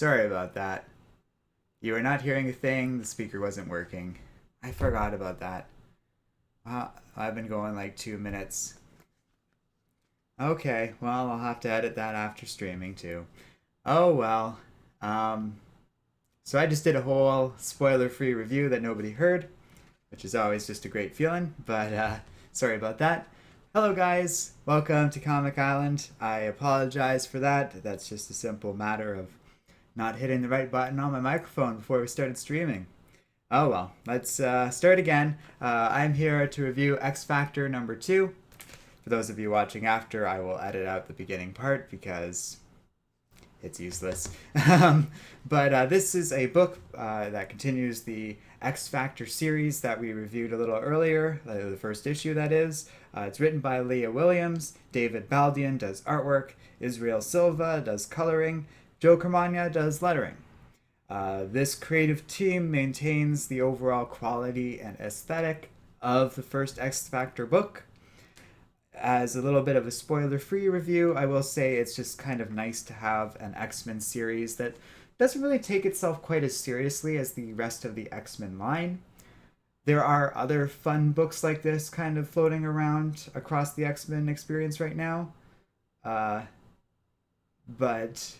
Sorry about that. You were not hearing a thing, the speaker wasn't working. I forgot about that. I've been going like 2 minutes. Okay, well, I'll have to edit that after streaming too. Oh well. Um, so I just did a whole spoiler free review that nobody heard, which is always just a great feeling, but sorry about that. Hello, guys. Welcome to Comic Island. I apologize for that. That's just a simple matter of not hitting the right button on my microphone before we started streaming. Oh well, let's start again. I'm here to review X Factor number 2. For those of you watching after, I will edit out the beginning part because it's useless. But this is a book that continues the X Factor series that we reviewed a little earlier, the first issue that is. It's written by Leah Williams, David Baldian does artwork, Israel Silva does coloring, Joe Carmagna does lettering. This creative team maintains the overall quality and aesthetic of the first X Factor book. As a little bit of a spoiler-free review, I will say it's just kind of nice to have an X-Men series that doesn't really take itself quite as seriously as the rest of the X-Men line. There are other fun books like this kind of floating around across the X-Men experience right now. But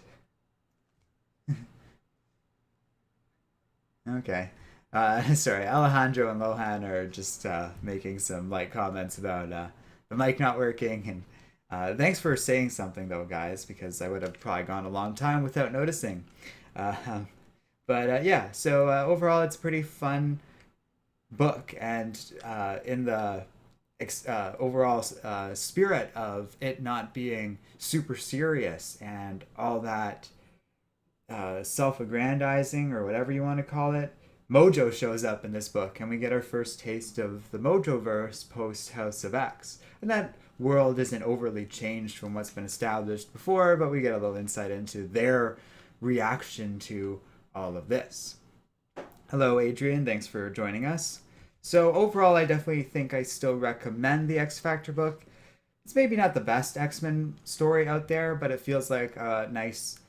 okay. Sorry, Alejandro and Lohan are just making some light comments about the mic not working. And thanks for saying something, though, guys, because I would have probably gone a long time without noticing. Uh, but yeah, so overall, it's a pretty fun book. And in the overall spirit of it not being super serious and all that self-aggrandizing or whatever you want to call it, Mojo shows up in this book, and we get our first taste of the Mojoverse post House of X. And that world isn't overly changed from what's been established before, but we get a little insight into their reaction to all of this. Hello, Adrian. Thanks for joining us. So overall, I definitely think I still recommend the X Factor book. It's maybe not the best X-Men story out there, but it feels like a nice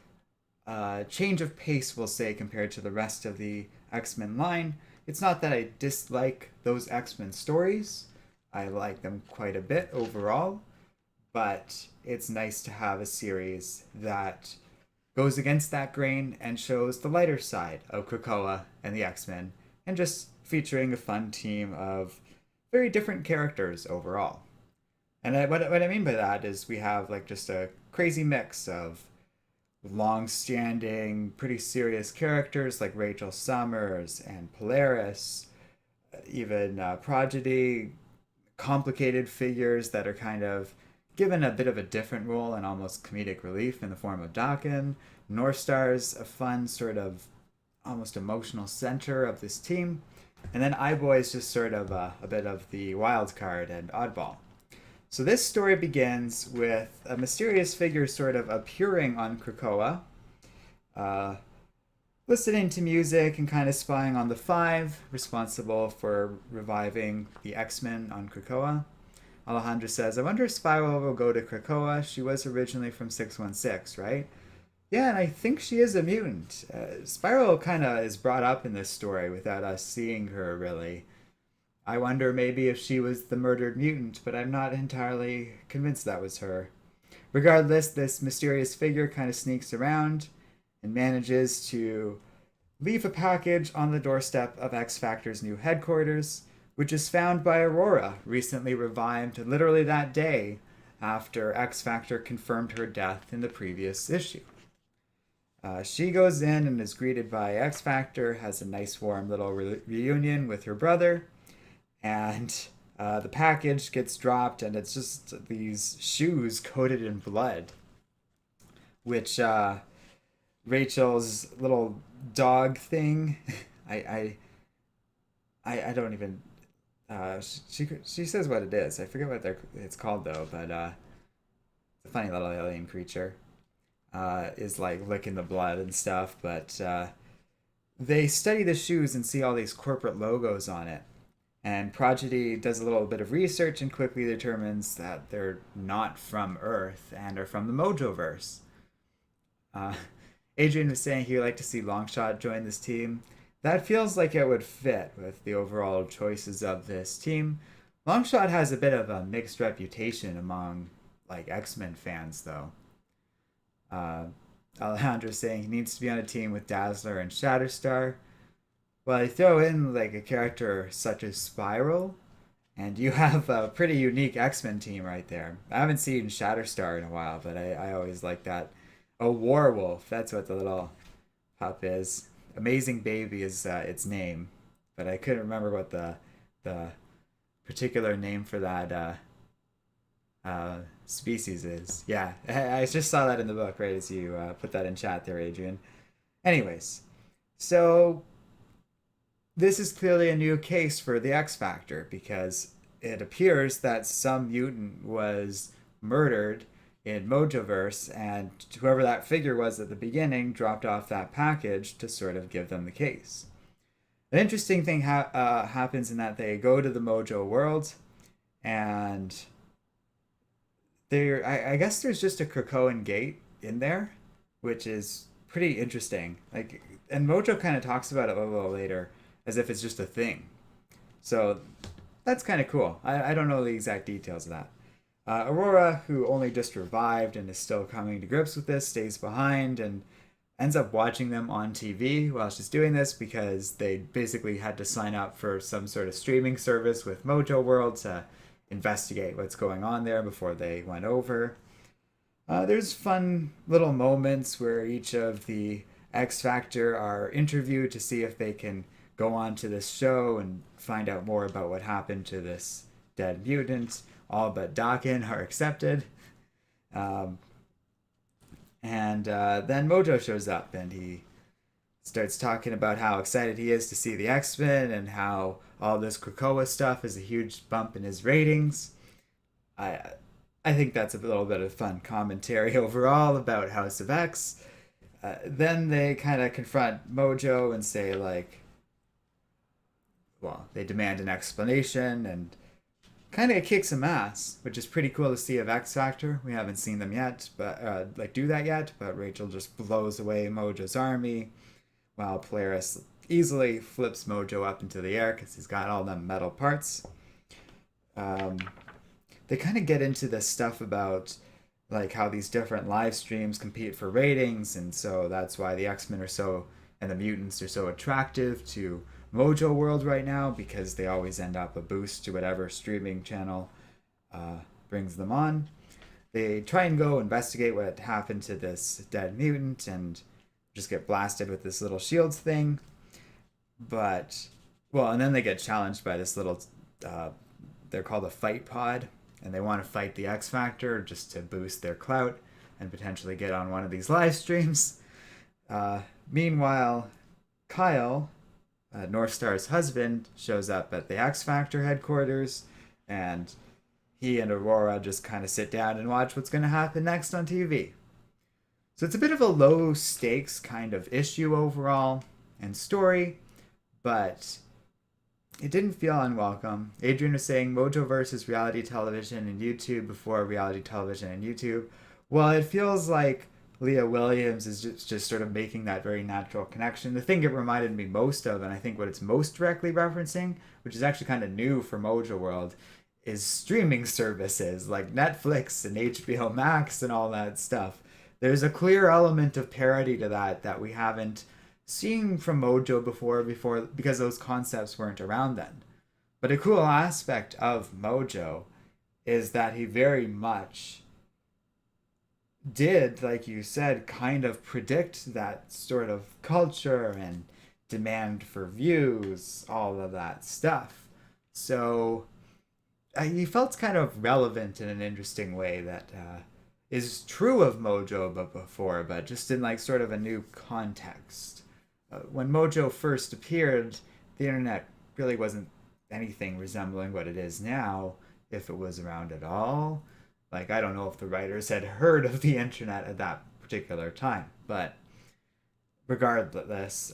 change of pace, we'll say, compared to the rest of the X-Men line. It's not that I dislike those X-Men stories. I like them quite a bit overall, but it's nice to have a series that goes against that grain and shows the lighter side of Krakoa and the X-Men, and just featuring a fun team of very different characters overall. And what I mean by that is we have like just a crazy mix of long-standing, pretty serious characters like Rachel Summers and Polaris, even Prodigy, complicated figures that are kind of given a bit of a different role and almost comedic relief in the form of Daken. North Star's a fun sort of almost emotional center of this team. And then iBoy is just sort of a bit of the wild card and oddball. So this story begins with a mysterious figure sort of appearing on Krakoa, listening to music and kind of spying on the Five, responsible for reviving the X-Men on Krakoa. Alejandra says, I wonder if Spiral will go to Krakoa. She was originally from 616, right? Yeah, and I think she is a mutant. Spiral kind of is brought up in this story without us seeing her, really. I wonder maybe if she was the murdered mutant, but I'm not entirely convinced that was her. Regardless, this mysterious figure kind of sneaks around and manages to leave a package on the doorstep of X Factor's new headquarters, which is found by Aurora, recently revived literally that day after X Factor confirmed her death in the previous issue. She goes in and is greeted by X Factor, has a nice warm little reunion with her brother, and the package gets dropped, and it's just these shoes coated in blood, which Rachel's little dog thing, I, I don't even. She says what it is. I forget what it's called though, but it's a funny little alien creature. Is like licking the blood and stuff, but they study the shoes and see all these corporate logos on it. And Prodigy does a little bit of research and quickly determines that they're not from Earth and are from the Mojoverse. Adrian was saying he would like to see Longshot join this team. That feels like it would fit with the overall choices of this team. Longshot has a bit of a mixed reputation among like X-Men fans, though. Uh, Alejandro's saying he needs to be on a team with Dazzler and Shatterstar. Well, I throw in like a character such as Spiral, and you have a pretty unique X-Men team right there. I haven't seen Shatterstar in a while, but I always like that. A Warwolf, that's what the little pup is. Amazing Baby is its name, but I couldn't remember what the particular name for that species is. Yeah, I just saw that in the book right as you put that in chat there, Adrian. Anyways, so this is clearly a new case for the X Factor because it appears that some mutant was murdered in Mojoverse, and whoever that figure was at the beginning dropped off that package to sort of give them the case. An interesting thing happens in that they go to the Mojo world, and I guess there's just a Krakoan gate in there, which is pretty interesting. Like, and Mojo kind of talks about it a little later as if it's just a thing. So that's kind of cool. I don't know the exact details of that. Aurora, who only just revived and is still coming to grips with this, stays behind and ends up watching them on TV while she's doing this because they basically had to sign up for some sort of streaming service with Mojo World to investigate what's going on there before they went over. There's fun little moments where each of the X Factor are interviewed to see if they can go on to this show and find out more about what happened to this dead mutant. All but Dakin are accepted. And then Mojo shows up and he starts talking about how excited he is to see the X-Men and how all this Krakoa stuff is a huge bump in his ratings. I think that's a little bit of fun commentary overall about House of X. Then they kind of confront Mojo and say, like, well, they demand an explanation and kind of kicks some ass, which is pretty cool to see of X Factor. We haven't seen them yet, but do that yet. But Rachel just blows away Mojo's army, while Polaris easily flips Mojo up into the air because he's got all them metal parts. They kind of get into this stuff about like how these different live streams compete for ratings, and so that's why the X-Men are so and the mutants are so attractive to Mojo World right now because they always end up a boost to whatever streaming channel brings them on. They try and go investigate what happened to this dead mutant and just get blasted with this little shields thing. But, well, and then they get challenged by this little, they're called a fight pod, and they want to fight the X Factor just to boost their clout and potentially get on one of these live streams. Meanwhile, Kyle, North Star's husband, shows up at the X Factor headquarters, and he and Aurora just kind of sit down and watch what's going to happen next on TV. So it's a bit of a low stakes kind of issue overall and story, but it didn't feel unwelcome. Adrian was saying Mojoverse is reality television and YouTube before reality television and YouTube. Well, it feels like Leah Williams is just sort of making that very natural connection. The thing it reminded me most of, and I think what it's most directly referencing, which is actually kind of new for Mojo World, is streaming services like Netflix and HBO Max and all that stuff. There's a clear element of parody to that we haven't seen from Mojo before because those concepts weren't around then. But a cool aspect of Mojo is that he very much did, like you said, kind of predict that sort of culture and demand for views, all of that stuff. So he felt kind of relevant in an interesting way that is true of Mojo but just in like sort of a new context. When Mojo first appeared, the internet really wasn't anything resembling what it is now, if it was around at all. Like, I don't know if the writers had heard of the internet at that particular time, but regardless,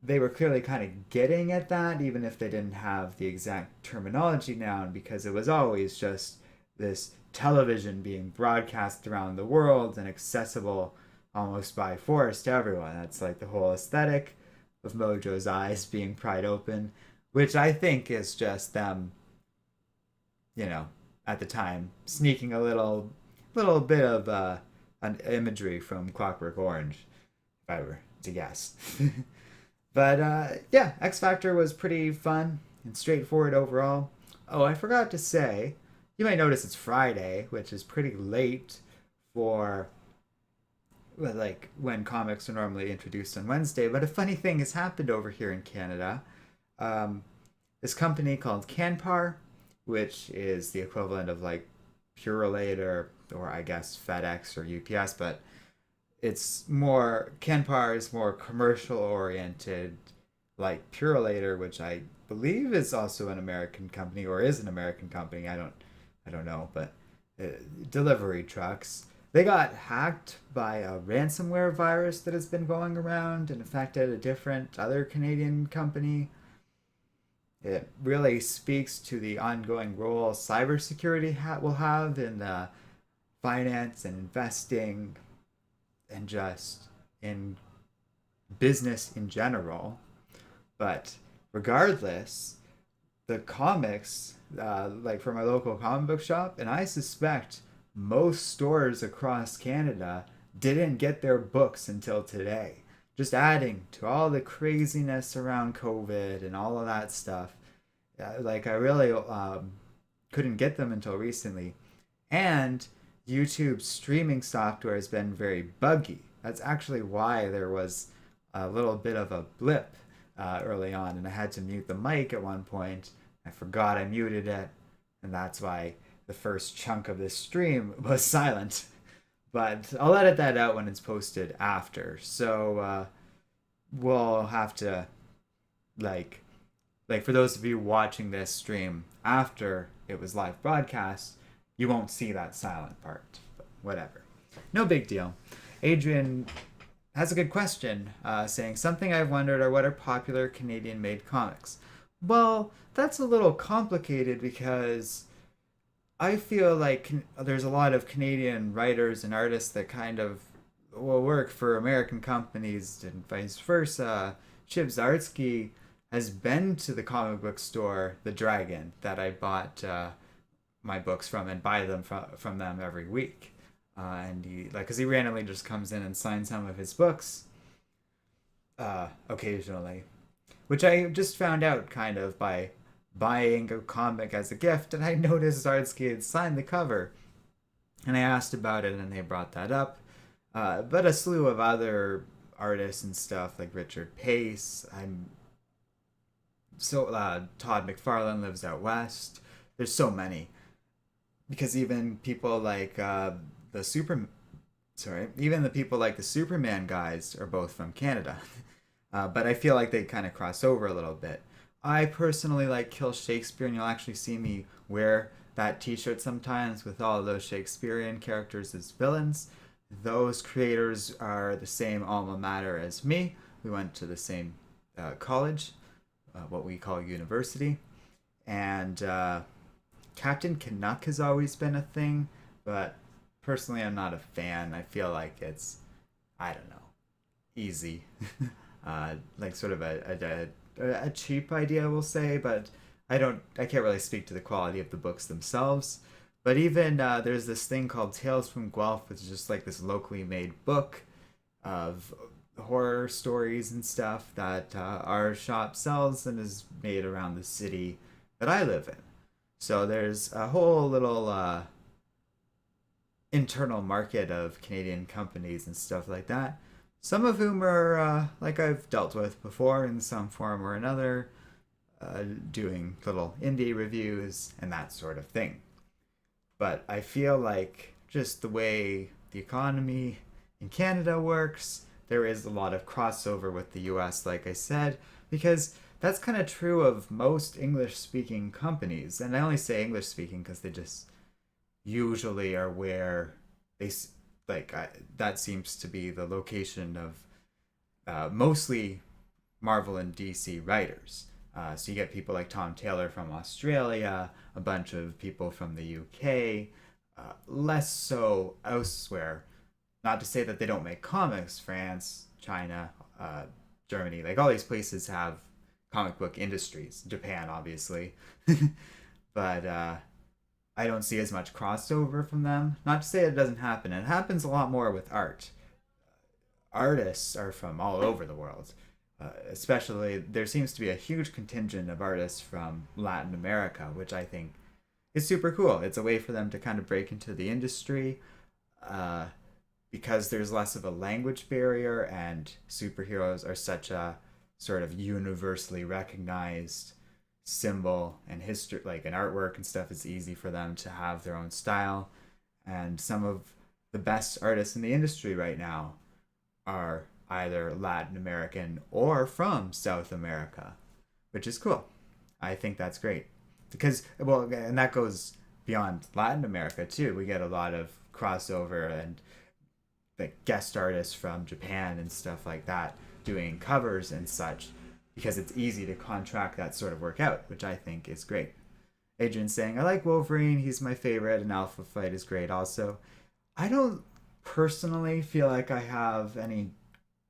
they were clearly kind of getting at that, even if they didn't have the exact terminology down, because it was always just this television being broadcast around the world and accessible almost by force to everyone. That's like the whole aesthetic of Mojo's eyes being pried open, which I think is just them, you know, at the time sneaking a little bit of an imagery from Clockwork Orange, if I were to guess. But yeah, X Factor was pretty fun and straightforward overall. Oh, I forgot to say, you might notice it's Friday, which is pretty late for well, like when comics are normally introduced on Wednesday. But a funny thing has happened over here in Canada. Um, this company called Canpar, which is the equivalent of like Purolite or I guess FedEx or UPS, but it's more Canpar is more commercial oriented, like Purolator, which I believe is also an American company or is an American company. I don't know, but uh, delivery trucks. They got hacked by a ransomware virus that has been going around and affected a different other Canadian company. It really speaks to the ongoing role cybersecurity will have in finance and investing and just in business in general. But regardless, the comics, like from my local comic book shop, and I suspect most stores across Canada didn't get their books until today. Just adding to all the craziness around COVID and all of that stuff. Like, I really couldn't get them until recently. And YouTube's streaming software has been very buggy. That's actually why there was a little bit of a blip early on, and I had to mute the mic at one point. I forgot I muted it, and that's why the first chunk of this stream was silent. But I'll edit that out when it's posted after. So we'll have to like for those of you watching this stream after it was live broadcast, you won't see that silent part. But whatever. No big deal. Adrian has a good question, saying something I've wondered are what are popular Canadian made comics. Well, that's a little complicated because I feel like there's a lot of Canadian writers and artists that kind of will work for American companies and vice versa. Chip Zdarsky has been to the comic book store, The Dragon, that I bought my books from and buy them from them every week. And he like, cause he randomly just comes in and signs some of his books occasionally, which I just found out kind of by buying a comic as a gift, and I noticed Zdarsky had signed the cover, and I asked about it, and they brought that up. But a slew of other artists and stuff like Richard Pace. Todd McFarlane lives out west. There's so many because even people like even the people like the Superman guys are both from Canada. But I feel like they kind of cross over a little bit. I personally like Kill Shakespeare, and you'll actually see me wear that t-shirt sometimes with all of those Shakespearean characters as villains. Those creators are the same alma mater as me. We went to the same college, what we call university. And Captain Canuck has always been a thing, but personally I'm not a fan. I feel like it's, I don't know, easy. Like sort of a cheap idea, we'll say, but I can't really speak to the quality of the books themselves. But even there's this thing called Tales from Guelph, which is just like this locally made book of horror stories and stuff that our shop sells and is made around the city that I live in. So there's a whole little internal market of Canadian companies and stuff like that. Some of whom are like I've dealt with before in some form or another, doing little indie reviews and that sort of thing. But I feel like just the way the economy in Canada works, there is a lot of crossover with the US, like I said, because that's kind of true of most English speaking companies. And I only say English speaking because they just usually are where they that seems to be the location of mostly Marvel and DC writers. So you get people like Tom Taylor from Australia, a bunch of people from the UK, less so elsewhere. Not to say that they don't make comics. France, China, Germany, like all these places have comic book industries. Japan, obviously. But I don't see as much crossover from them. Not to say it doesn't happen. It happens a lot more with art. Artists are from all over the world. Especially, there seems to be a huge contingent of artists from Latin America, which I think is super cool. It's a way for them to kind of break into the industry uh, because there's less of a language barrier, and superheroes are such a sort of universally recognized symbol and history, like an artwork and stuff. It's easy for them to have their own style, and some of the best artists in the industry right now are either Latin American or from South America, which is cool. I think that's great because, well, and that goes beyond Latin America too. We get a lot of crossover and like guest artists from Japan and stuff like that doing covers and such, because it's easy to contract that sort of work out, which I think is great. Adrian's saying, I like Wolverine, he's my favorite, and Alpha Flight is great also. I don't personally feel like I have any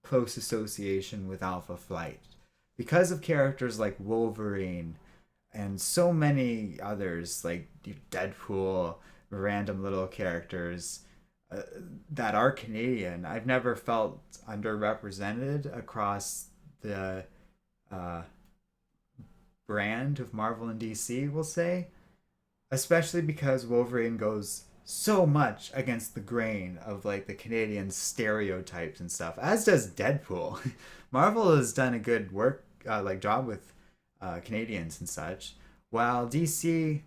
close association with Alpha Flight because of characters like Wolverine and so many others like Deadpool, random little characters uh, that are Canadian. I've never felt underrepresented across the uh, brand of Marvel and DC, we'll say, especially because Wolverine goes so much against the grain of like the Canadian stereotypes and stuff, as does Deadpool. Marvel has done a good work like job with Canadians and such, while DC,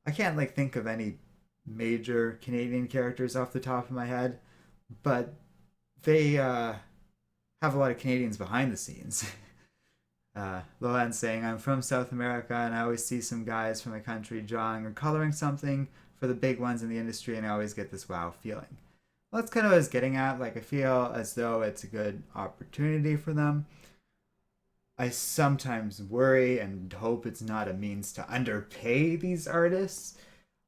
I can't like think of any major Canadian characters off the top of my head, but they have a lot of Canadians behind the scenes. Lohan saying, I'm from South America and I always see some guys from my country drawing or coloring something for the big ones in the industry, and I always get this wow feeling. Well, that's kind of what I was getting at. Like, I feel as though it's a good opportunity for them. I sometimes worry and hope it's not a means to underpay these artists.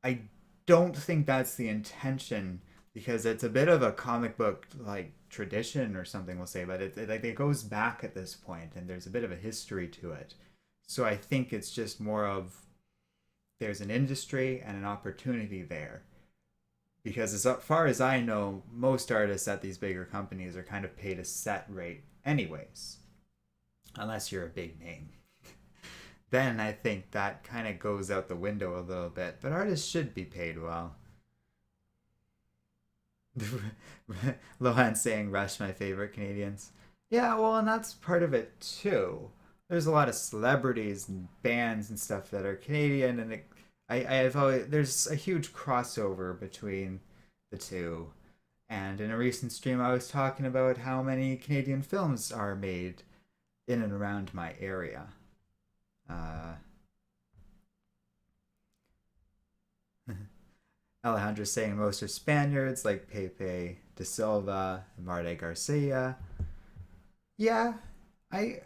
I don't think that's the intention, because it's a bit of a comic book like tradition or something, we'll say, but it goes back at this point and there's a bit of a history to it. So I think it's just more of there's an industry and an opportunity there, because as far as I know, most artists at these bigger companies are kind of paid a set rate anyways, unless you're a big name. Then I think that kind of goes out the window a little bit, but artists should be paid well. Lohan saying Rush, my favorite Canadians. Yeah, well, and that's part of it too. There's a lot of celebrities and bands and stuff that are Canadian, and I've always, there's a huge crossover between the two. And in a recent stream, I was talking about how many Canadian films are made in and around my area. Uh, Alejandro's saying most are Spaniards, like Pepe de Silva and Marde Garcia. Yeah, I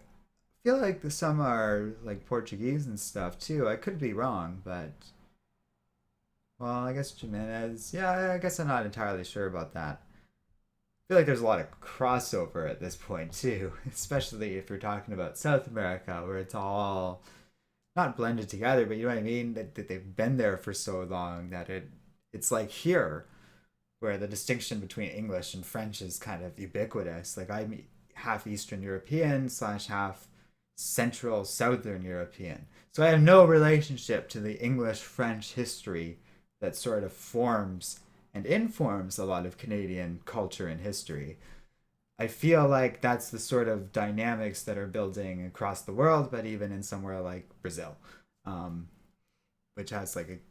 feel like some are like Portuguese and stuff too. I could be wrong, but well, I guess Jimenez. Yeah, I guess I'm not entirely sure about that. I feel like there's a lot of crossover at this point too, especially if you're talking about South America, where it's all not blended together, but you know what I mean. That they've been there for so long that it's like here, where the distinction between English and French is kind of ubiquitous. Like I'm half Eastern European slash half Central Southern European, so I have no relationship to the English French history that sort of forms and informs a lot of Canadian culture and history. I feel like that's the sort of dynamics that are building across the world, but even in somewhere like Brazil, which has like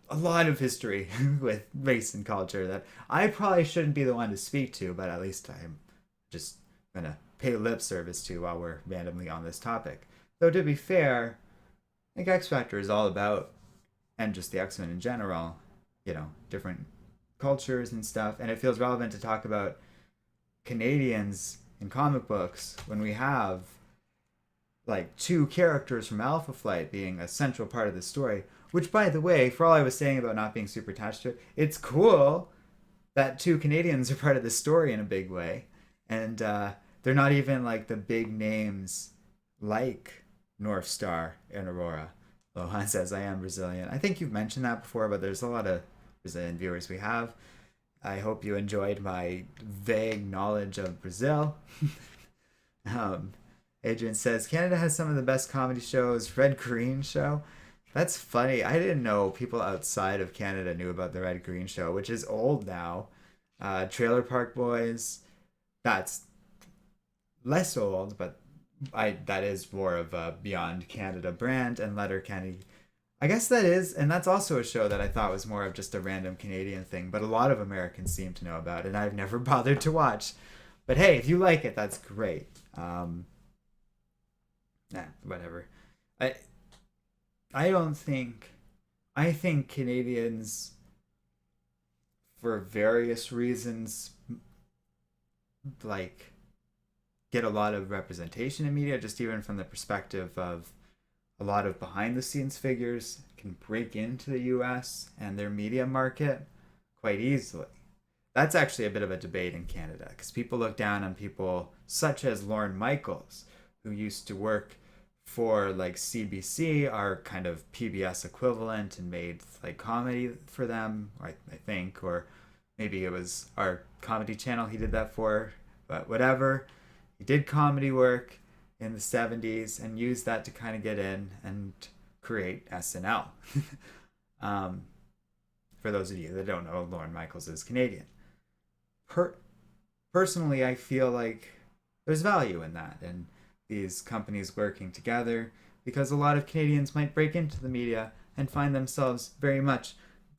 a lot of history with race and culture that I probably shouldn't be the one to speak to, but at least I'm just gonna pay lip service to while we're randomly on this topic. Though to be fair, I think X Factor is all about, and just the X-Men in general, different cultures and stuff, and it feels relevant to talk about Canadians in comic books when we have like two characters from Alpha Flight being a central part of the story. Which, by the way, for all I was saying about not being super attached to it, it's cool that two Canadians are part of the story in a big way, and they're not even like the big names like North Star and Aurora. Lohan says, I am Brazilian. I think you've mentioned that before, but there's a lot of Brazilian viewers we have. I hope you enjoyed my vague knowledge of Brazil. um, Adrian says, Canada has some of the best comedy shows. Red Green Show. That's funny. I didn't know people outside of Canada knew about the Red Green Show, which is old now. Trailer Park Boys. That's less old, but that is more of a Beyond Canada brand. And Letterkenny, I guess that is, and that's also a show that I thought was more of just a random Canadian thing, but a lot of Americans seem to know about, and I've never bothered to watch. But hey, if you like it, that's great. Whatever. I I don't think I think Canadians, for various reasons, like get a lot of representation in media, just even from the perspective of a lot of behind the scenes figures can break into the US and their media market quite easily. That's actually a bit of a debate in Canada because people look down on people such as Lorne Michaels, who used to work for like CBC, our kind of PBS equivalent, and made like comedy for them, I think, or maybe it was our comedy channel he did that for, but whatever. He did comedy work in the 70s and used that to kind of get in and create SNL. um, for those of you that don't know, Lorne Michaels is Canadian. Personally, I feel like there's value in that and these companies working together, because a lot of Canadians might break into the media and find themselves very much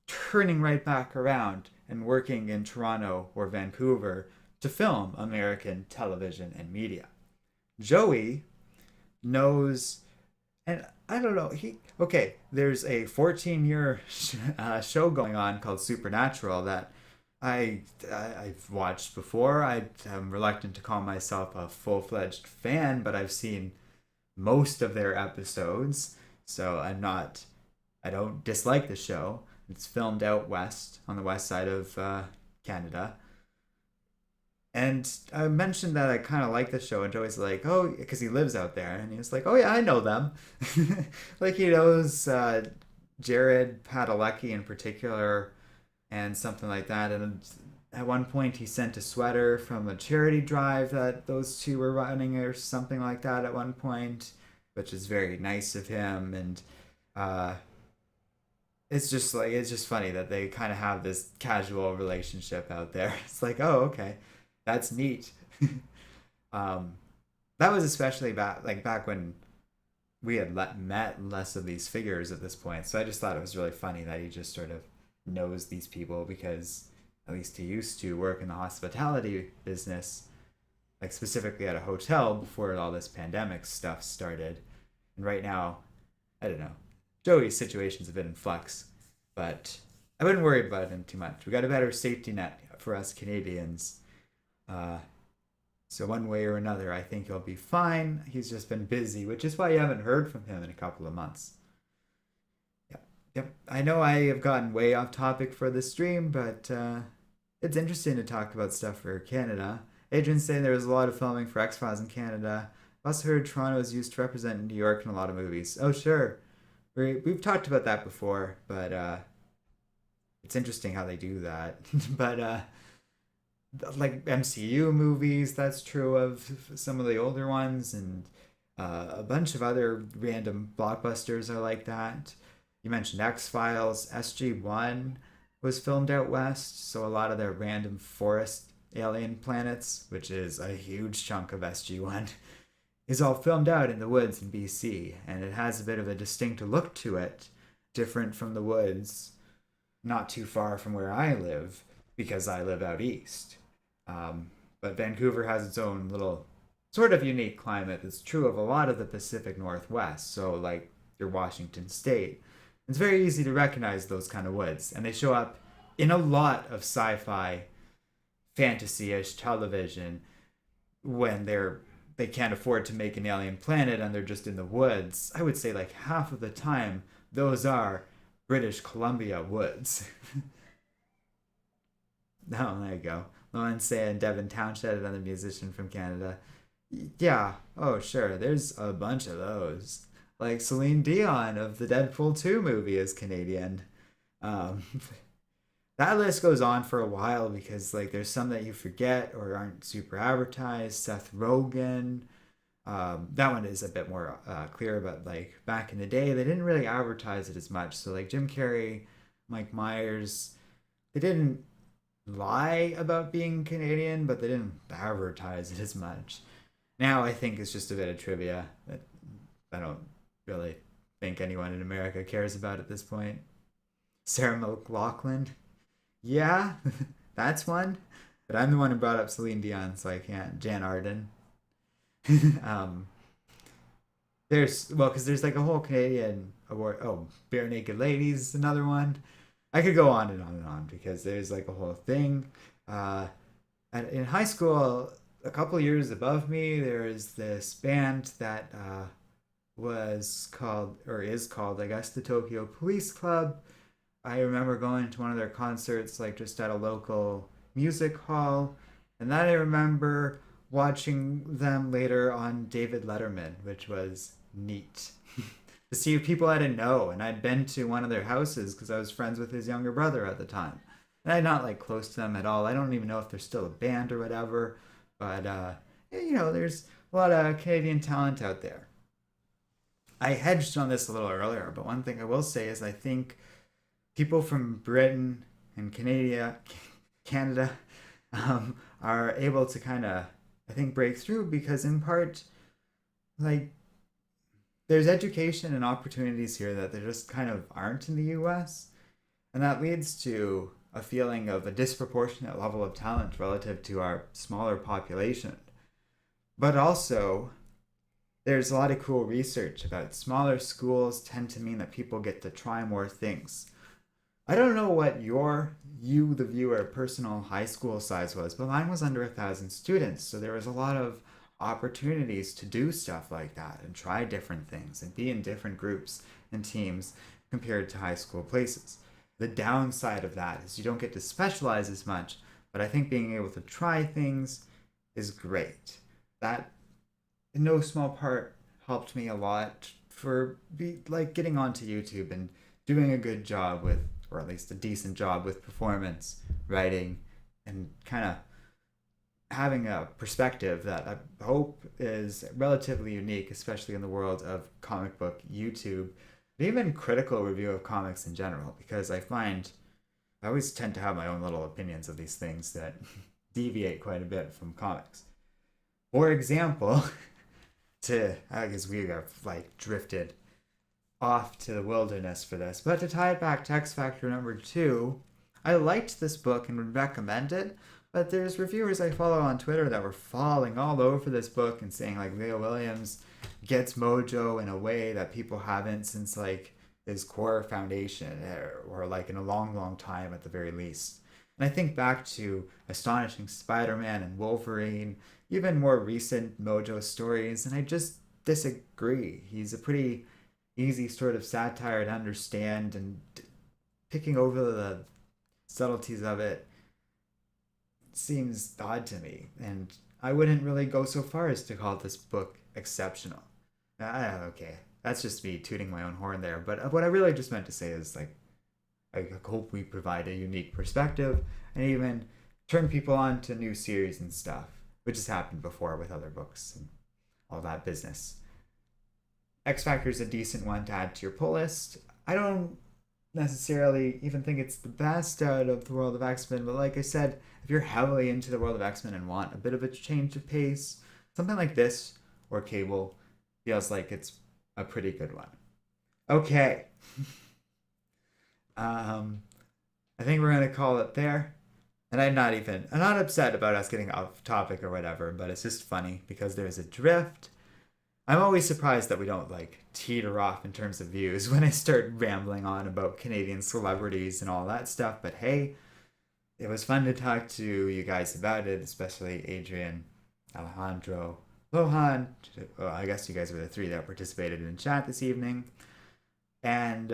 turning right back around and working in Toronto or Vancouver to film American television and media. Joey knows, and I don't know, there's a 14-year show going on called Supernatural that I've watched before. I'm reluctant to call myself a full-fledged fan, but I've seen most of their episodes, so I don't dislike the show. It's filmed out west, on the west side of Canada. And I mentioned that I kind of like the show, and Joey's like, oh, because he lives out there, and he was like, oh yeah, I know them. Like he knows Jared Padalecki in particular, and something like that. And at one point, he sent a sweater from a charity drive that those two were running, or something like that. At one point, which is very nice of him, and it's just funny that they kind of have this casual relationship out there. It's like, oh, okay, that's neat. um, that was especially back when we had met less of these figures at this point. So I just thought it was really funny that he just sort of knows these people, because at least he used to work in the hospitality business, like specifically at a hotel before all this pandemic stuff started. And right now, I don't know, Joey's situation's a bit in flux, but I wouldn't worry about him too much. We got a better safety net for us Canadians. So one way or another, I think he'll be fine. He's just been busy, which is why you haven't heard from him in a couple of months. Yep. I know I have gotten way off topic for this stream, but it's interesting to talk about stuff for Canada. Adrian's saying there was a lot of filming for X-Files in Canada. I've also heard Toronto is used to represent New York in a lot of movies. Oh, sure. We've talked about that before, but it's interesting how they do that. But like MCU movies, that's true of some of the older ones, and a bunch of other random blockbusters are like that. You mentioned X-Files. SG-1 was filmed out west, so a lot of their random forest alien planets, which is a huge chunk of SG-1, is all filmed out in the woods in BC, and it has a bit of a distinct look to it, different from the woods not too far from where I live, because I live out east. But Vancouver has its own little sort of unique climate that's true of a lot of the Pacific Northwest, so like your Washington State. It's very easy to recognize those kind of woods, and they show up in a lot of sci-fi, fantasy-ish television when they can't afford to make an alien planet and they're just in the woods. I would say like half of the time those are British Columbia woods. Oh, there you go. Lauren Say and Devin Townshend, another musician from Canada. Yeah, oh, sure. There's a bunch of those. Like Celine Dion of the Deadpool 2 movie is Canadian. Um, that list goes on for a while because, like, there's some that you forget or aren't super advertised. Seth Rogen. That one is a bit more clear, but like back in the day, they didn't really advertise it as much. So, like, Jim Carrey, Mike Myers, they didn't lie about being Canadian, but they didn't advertise it as much. Now I think it's just a bit of trivia that I don't really think anyone in America cares about at this point. Sarah McLachlan, yeah, that's one. But I'm the one who brought up Celine Dion, so I can't. Jan Arden. um, there's well, because there's like a whole Canadian award. Oh, Bare Naked Ladies, another one. I could go on and on and on because there's like a whole thing. Uh, and in high school, a couple years above me, there is this band that was called, or is called, I guess, the Tokyo Police Club. I remember going to one of their concerts, like just at a local music hall, and then I remember watching them later on David Letterman, which was neat to see people I didn't know. And I'd been to one of their houses because I was friends with his younger brother at the time. And I'm not like close to them at all. I don't even know if they're still a band or whatever. But you know, there's a lot of Canadian talent out there. I hedged on this a little earlier, but one thing I will say is I think people from Britain and Canada, are able to kind of, I think, break through because in part, like, there's education and opportunities here that there just kind of aren't in the US. And that leads to a feeling of a disproportionate level of talent relative to our smaller population. But also, there's a lot of cool research about smaller schools tend to mean that people get to try more things. I don't know what you, the viewer, personal high school size was, but mine was under 1,000 students. So there was a lot of opportunities to do stuff like that and try different things and be in different groups and teams compared to high school places. The downside of that is you don't get to specialize as much, but I think being able to try things is great. That, in no small part, helped me a lot for like getting onto YouTube and doing a good job with, or at least a decent job with performance, writing, and kind of having a perspective that I hope is relatively unique, especially in the world of comic book YouTube, and even critical review of comics in general, because I find I always tend to have my own little opinions of these things that deviate quite a bit from comics. For example, I guess we have like drifted off to the wilderness for this, but to tie it back to X Factor #2, I liked this book and would recommend it, but there's reviewers I follow on Twitter that were falling all over this book and saying like Leo Williams gets Mojo in a way that people haven't since like his core foundation, or like in a long, long time at the very least. And I think back to Astonishing Spider-Man and Wolverine, even more recent Mojo stories, and I just disagree. He's a pretty easy sort of satire to understand, and picking over the subtleties of it seems odd to me. And I wouldn't really go so far as to call this book exceptional. Okay, that's just me tooting my own horn there. But what I really just meant to say is like, I hope we provide a unique perspective and even turn people on to new series and stuff, which has happened before with other books and all that business. X Factor is a decent one to add to your pull list. I don't necessarily even think it's the best out of the world of X-Men, but like I said, if you're heavily into the world of X-Men and want a bit of a change of pace, something like this or Cable feels like it's a pretty good one. Okay. I think we're gonna call it there. And I'm not upset about us getting off topic or whatever, but it's just funny because there's a drift. I'm always surprised that we don't like teeter off in terms of views when I start rambling on about Canadian celebrities and all that stuff. But hey, it was fun to talk to you guys about it, especially Adrian, Alejandro, Lohan. Well, I guess you guys were the three that participated in chat this evening. And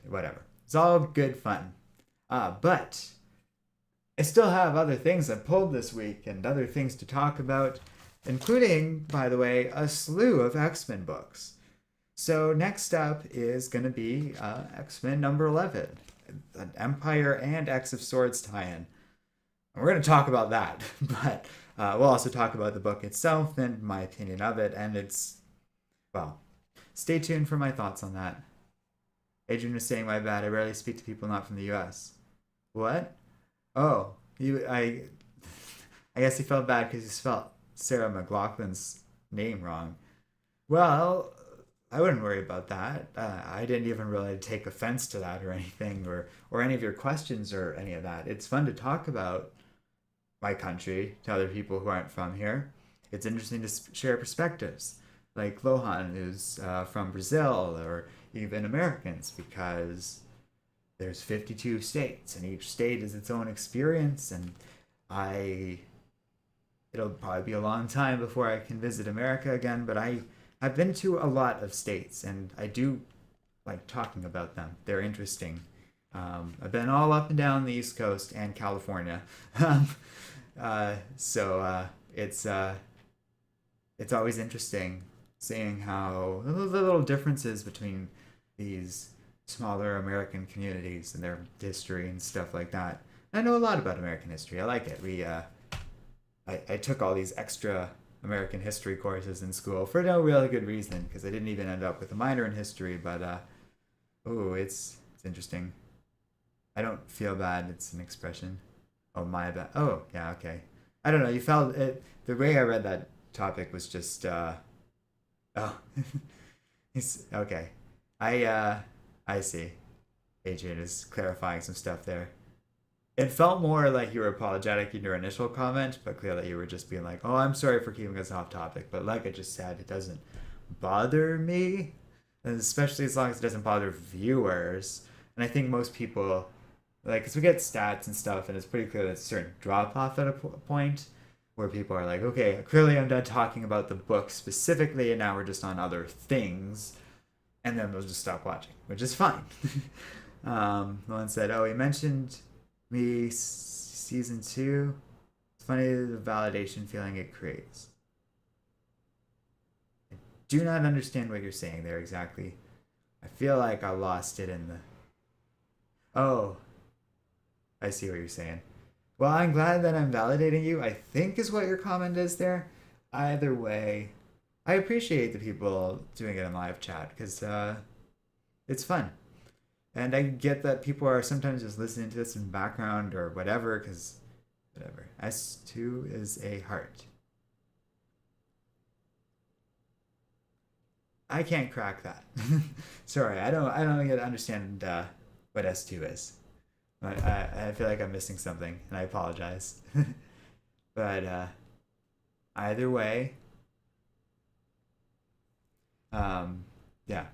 whatever. It's all good fun. But I still have other things I pulled this week and other things to talk about, including, by the way, a slew of X-Men books. So next up is going to be X-Men number 11, an Empire and X of Swords tie-in. We're going to talk about that, but we'll also talk about the book itself and my opinion of it, and it's, well, stay tuned for my thoughts on that. Adrian was saying, my bad, I rarely speak to people not from the US. What? Oh, I guess he felt bad because he spelled Sarah McLachlan's name wrong. Well, I wouldn't worry about that. I didn't even really take offense to that or anything, or any of your questions or any of that. It's fun to talk about my country to other people who aren't from here. It's interesting to share perspectives, like Lohan, who's from Brazil, or even Americans, because there's 52 states, and each state is its own experience, and it'll probably be a long time before I can visit America again, but I've been to a lot of states, and I do like talking about them. They're interesting. I've been all up and down the East Coast and California. So it's always interesting seeing how the little differences between these smaller American communities and their history and stuff like that. I know a lot about American history. I like it. I took all these extra American history courses in school for no really good reason, because I didn't even end up with a minor in history, but it's interesting. I don't feel bad. It's an expression. Oh, my bad. Oh, yeah, okay. I don't know. You felt it. The way I read that topic was just, oh, okay. I see. Adrian is clarifying some stuff there. It felt more like you were apologetic in your initial comment, but clearly you were just being like, oh, I'm sorry for keeping us off topic. But like I just said, it doesn't bother me, and especially as long as it doesn't bother viewers. And I think most people, like, because we get stats and stuff, and it's pretty clear there's a certain drop off at a point where people are like, okay, clearly I'm done talking about the book specifically, and now we're just on other things. And then they'll just stop watching, which is fine. One said, oh, he mentioned me season 2. It's funny the validation feeling it creates. I do not understand what you're saying there exactly. I feel like I lost it in the... Oh, I see what you're saying. Well, I'm glad that I'm validating you, I think is what your comment is there. Either way, I appreciate the people doing it in live chat, because it's fun. And I get that people are sometimes just listening to this in the background or whatever, because whatever. S2 is a heart. I can't crack that. Sorry, I don't get to understand what S2 is. I feel like I'm missing something, and I apologize. But either way, yeah.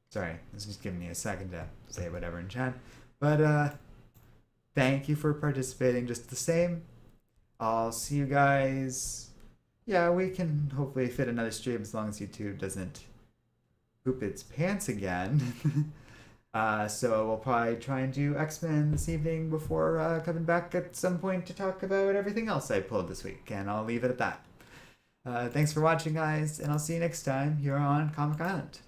Sorry, this is just giving me a second to say whatever in chat. But thank you for participating just the same. I'll see you guys. Yeah, we can hopefully fit another stream as long as YouTube doesn't poop its pants again. So we'll probably try and do X-Men this evening before coming back at some point to talk about everything else I pulled this week. And I'll leave it at that. Thanks for watching, guys, and I'll see you next time here on Comic Island.